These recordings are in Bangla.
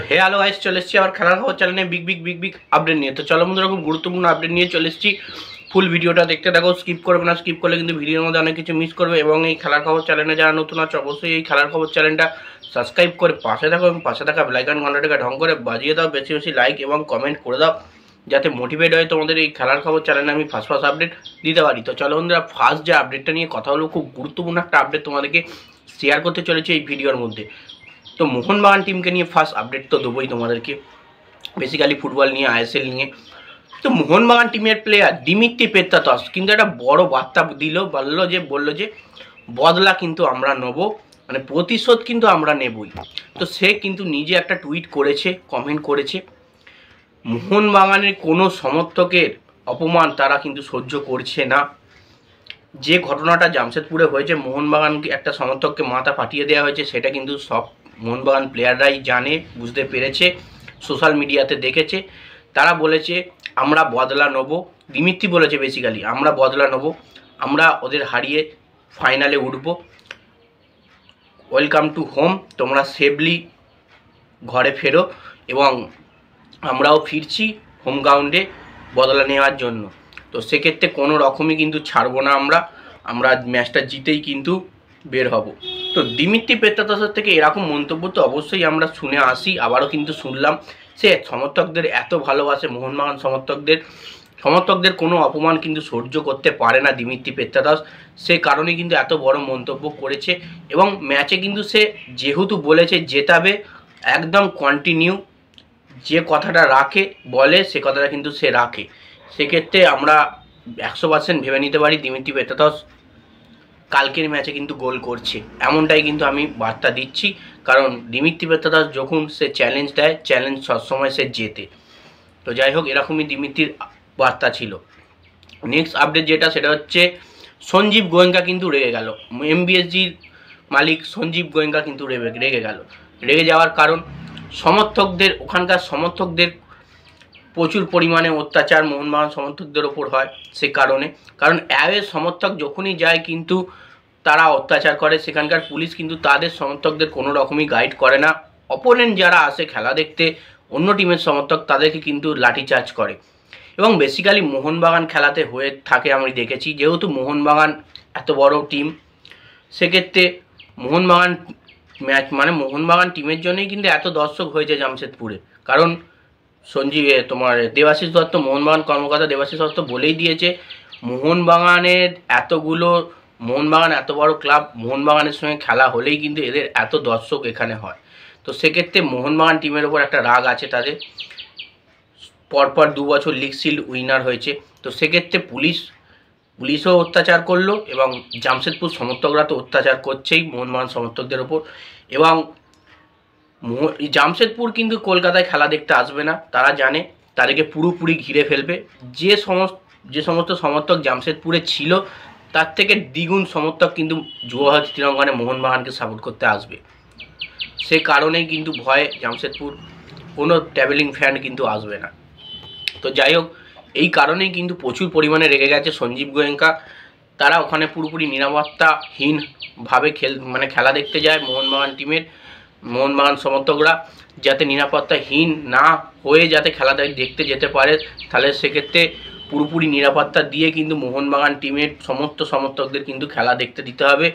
হে হ্যালো গাইস, চলে এসেছি আবার খেলার খবর চ্যানেলে বিগ আপডেট নিয়ে। তো চলো বন্ধুরা, খুব গুরুত্বপূর্ণ আপডেট নিয়ে চলে এসেছি। ফুল ভিডিওটা দেখতে থাকো, স্কিপ করবে না। স্কিপ করলে কিন্তু ভিডিওর মধ্যে অনেক কিছু মিস করবে। এবং এই খেলার খবর চ্যানেলে যারা নতুন আছে অবশ্যই এই খেলার খবর চ্যানেলটা সাবস্ক্রাইব করে পাশে থাকো এবং পাশে থাকা বেল আইকন ঘন্টাটাকে ঢং করে বাজিয়ে দাও। বেশি বেশি লাইক এবং কমেন্ট করে দাও, যাতে মোটিভেট হয় তোমাদের এই খেলার খবর চ্যানেলে আমি ফার্স্ট আপডেট দিতে পারি। তো চলো বন্ধুরা, ফার্স্ট যে আপডেটটা নিয়ে কথা হলো, খুব গুরুত্বপূর্ণ একটা আপডেট তোমাদেরকে শেয়ার করতে চলেছে এই ভিডিওর মধ্যে। তো মোহনবাগান টিমকে নিয়ে ফার্স্ট আপডেট তো দেবোই তোমাদেরকে, বেসিক্যালি ফুটবল নিয়ে, আইএসএল নিয়ে। তো মোহনবাগান টিমের প্লেয়ার দিমিত্রি পেত্রাতস কিন্তু একটা বড় বার্তা বললো যে বদলা কিন্তু আমরা নেব, মানে প্রতিশোধ কিন্তু আমরা নেবই। তো সে কিন্তু নিজে একটা টুইট করেছে, কমেন্ট করেছে, মোহনবাগানের কোনো সমর্থকের অপমান তারা কিন্তু সহ্য করছে না। যে ঘটনাটা জামশেদপুরে হয়েছে, মোহনবাগানকে একটা সমর্থককে মাথা ফাটিয়ে দেওয়া হয়েছে, সেটা কিন্তু সব মোহনবাগান প্লেয়াররাই জানে, বুঝতে পেরেছে, সোশ্যাল মিডিয়াতে দেখেছে। তারা বলেছে আমরা বদলা নেব। দিমিত্রি বলেছে বেসিক্যালি, আমরা বদলা নেব, আমরা ওদের হারিয়ে ফাইনালে উঠব। ওয়েলকাম টু হোম, তোমরা সেফলি ঘরে ফেরো। এবং আমরাও ফিরছি হোম গ্রাউন্ডে বদলা নেওয়ার জন্য। তো সেক্ষেত্রে কোনো রকমই কিন্তু ছাড়বো না, আমরা ম্যাচটা জিতেই কিন্তু বের হব। তো দিমিত্রি পেত্রাতসের থেকে এরকম মন্তব্য তো অবশ্যই আমরা শুনে আসি, আবারও কিন্তু শুনলাম। সে সমর্থকদের এত ভালোবাসে, মোহনবাগান সমর্থকদের কোনো অপমান কিন্তু সহ্য করতে পারে না দিমিত্রি পেত্রাতস। সে কারণে কিন্তু এত বড় মন্তব্য করেছে। এবং ম্যাচে কিন্তু সে যেহেতু বলেছে জেতাবে, একদম কন্টিনিউ যে কথাটা বলে সে কথাটা কিন্তু সে রাখে। সেক্ষেত্রে আমরা 100% ভেবে নিতে পারি দিমিত্রি পেত্রাতস কালকের ম্যাচে কিন্তু গোল করছে, এমনটাই কিন্তু আমি বার্তা দিচ্ছি। কারণ দিমিত্রি পেত্রাতস যখন সে চ্যালেঞ্জ দেয়, চ্যালেঞ্জ সবসময় সে জেতে। তো যাই হোক, এরকমই দিমিত্রির বার্তা ছিল। নেক্সট আপডেট যেটা, সেটা হচ্ছে সঞ্জীব গোয়েঙ্কা কিন্তু রেগে গেল। এমবিএসজির মালিক সঞ্জীব গোয়েঙ্কা কিন্তু রেগে গেল। রেগে যাওয়ার কারণ, ওখানকার সমর্থকদের প্রচুর পরিমাণে অত্যাচার মোহনবাগান সমর্থকদের ওপর হয়। সে কারণ অ্যাওয়ে সমর্থক যখনই যায় কিন্তু তারা অত্যাচার করে। সেখানকার পুলিশ কিন্তু তাদের সমর্থকদের কোনো রকমই গাইড করে না। অপোনেন্ট যারা আসে খেলা দেখতে, অন্য টিমের সমর্থক, তাদেরকে কিন্তু লাঠিচার্জ করে। এবং বেসিক্যালি মোহনবাগান খেলাতে হয়ে থাকে আমি দেখেছি, যেহেতু মোহনবাগান এত বড় টিম, সেক্ষেত্রে মোহনবাগান মোহনবাগান টিমের জন্যই কিন্তু এত দর্শক হয়েছে জামশেদপুরে। কারণ দেবাশিস দত্ত, মোহনবাগান কর্মকর্তা দেবাশিস দত্ত বলেই দিয়েছে, মোহনবাগান এত বড় ক্লাব, মোহনবাগানের সঙ্গে খেলা হলেই কিন্তু এদের এত দর্শক এখানে হয়। তো সেক্ষেত্রে মোহনবাগান টিমের ওপর একটা রাগ আছে তাদের, পরপর 2 বছর লিগ শিল্ড উইনার হয়েছে। তো সেক্ষেত্রে পুলিশও অত্যাচার করলো এবং জামশেদপুর সমর্থকরা তো অত্যাচার করছেই মোহনবাগান সমর্থকদের ওপর। এবং জামশেদপুর কিন্তু কলকাতায় খেলা দেখতে আসবে না, তারা জানে তাদেরকে পুরোপুরি ঘিরে ফেলবে। যে সমস্ত সমর্থক জামশেদপুরে ছিল, তার থেকে দ্বিগুণ সমর্থক কিন্তু যুবভারতী ক্রীড়াঙ্গনে মোহনবাগানকে সাপোর্ট করতে আসবে। সে কারণেই কিন্তু ভয়ে জামশেদপুর কোনো ট্রাভেলিং ফ্যান কিন্তু আসবে না। তো যাই হোক, এই কারণেই কিন্তু প্রচুর পরিমাণে রেগে গেছে সঞ্জীব গোয়েঙ্কা। তারা ওখানে পুরোপুরি নিরাপত্তাহীনভাবে খেলা দেখতে যায় মোহনবাগান সমর্থকরা, যাতে নিরাপত্তাহীন না হয়ে যাতে খেলা দেখতে যেতে পারে। তাহলে সেক্ষেত্রে পুরোপুরি নিরাপত্তা দিয়ে কিন্তু মোহনবাগান টিমের সমস্ত সমর্থকদের কিন্তু খেলা দেখতে দিতে হবে।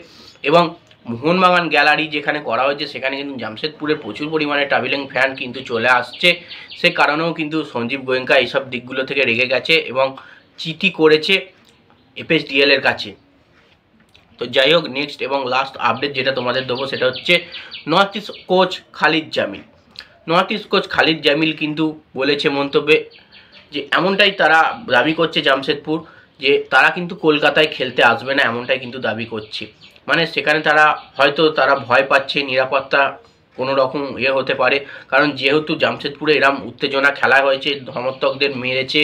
এবং মোহনবাগান গ্যালারি যেখানে করা হয়েছে, সেখানে কিন্তু জামশেদপুরে প্রচুর পরিমাণে ট্রাভেলিং ফ্যান কিন্তু চলে আসছে। সে কারণেও কিন্তু সঞ্জীব গোয়েঙ্কা এইসব দিকগুলো থেকে রেগে গেছে এবং চিঠি করেছে এফএসডিএল এর কাছে। তো যাই হোক, নেক্সট এবং লাস্ট আপডেট যেটা তোমাদের দেবো, সেটা হচ্ছে north east coach Khalid Jamil কিন্তু বলেছে মন্তব্যে যে এমনটাই তারা দাবি করছে জামশেদপুর, যে তারা কিন্তু কলকাতায় খেলতে আসবে না, এমনটাই কিন্তু দাবি করছে। মানে সেখানে তারা ভয় পাচ্ছে, নিরাপত্তা কোনো রকম হতে পারে। কারণ যেহেতু জামশেদপুরে এরম উত্তেজনা খেলা হয়েছে, সমর্থকদের মেরেছে,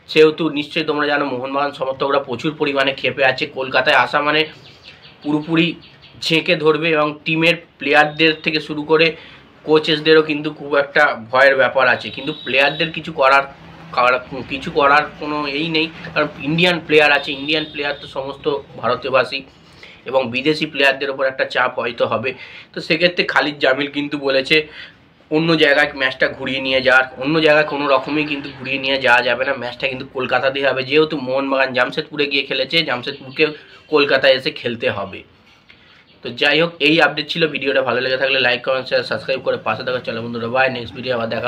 সেহেতু নিশ্চয়ই তোমরা জানো মোহনবাগান সমর্থকরা প্রচুর পরিমাণে ক্ষেপে আছে। কলকাতায় আসা মানে পুরোপুরি ঝেঁকে ধরবে এবং টিমের প্লেয়ারদের থেকে শুরু করে কোচেসদেরও কিন্তু খুব একটা ভয়ের ব্যাপার আছে। কিন্তু প্লেয়ারদের কিছু করার কোনো নেই, কারণ ইন্ডিয়ান প্লেয়ার আছে। ইন্ডিয়ান প্লেয়ার তো সমস্ত ভারতীয়বাসী, এবং বিদেশি প্লেয়ারদের ওপর একটা চাপ হয়তো হবে। তো সেক্ষেত্রে খালিদ জামিল কিন্তু বলেছে অন্য জায়গায় ম্যাচটা ঘুরিয়ে নিয়ে যাওয়ার, অন্য জায়গায় কোনো রকমই কিন্তু ঘুরিয়ে নিয়ে যাওয়া যাবে না। ম্যাচটা কিন্তু কলকাতাতেই হবে, যেহেতু মোহনবাগান জামশেদপুরে গিয়ে খেলেছে, জামশেদপুরকে কলকাতায় এসে খেলতে হবে। তো যাই হোক, এই আপডেট ছিল। ভিডিওটা ভালো লেগে থাকলে লাইক কমেন্ট শেয়ার সাবস্ক্রাইব করে পাশে থাকা। চলো বন্ধুরা, বাই, নেক্সট ভিডিও আবার দেখা।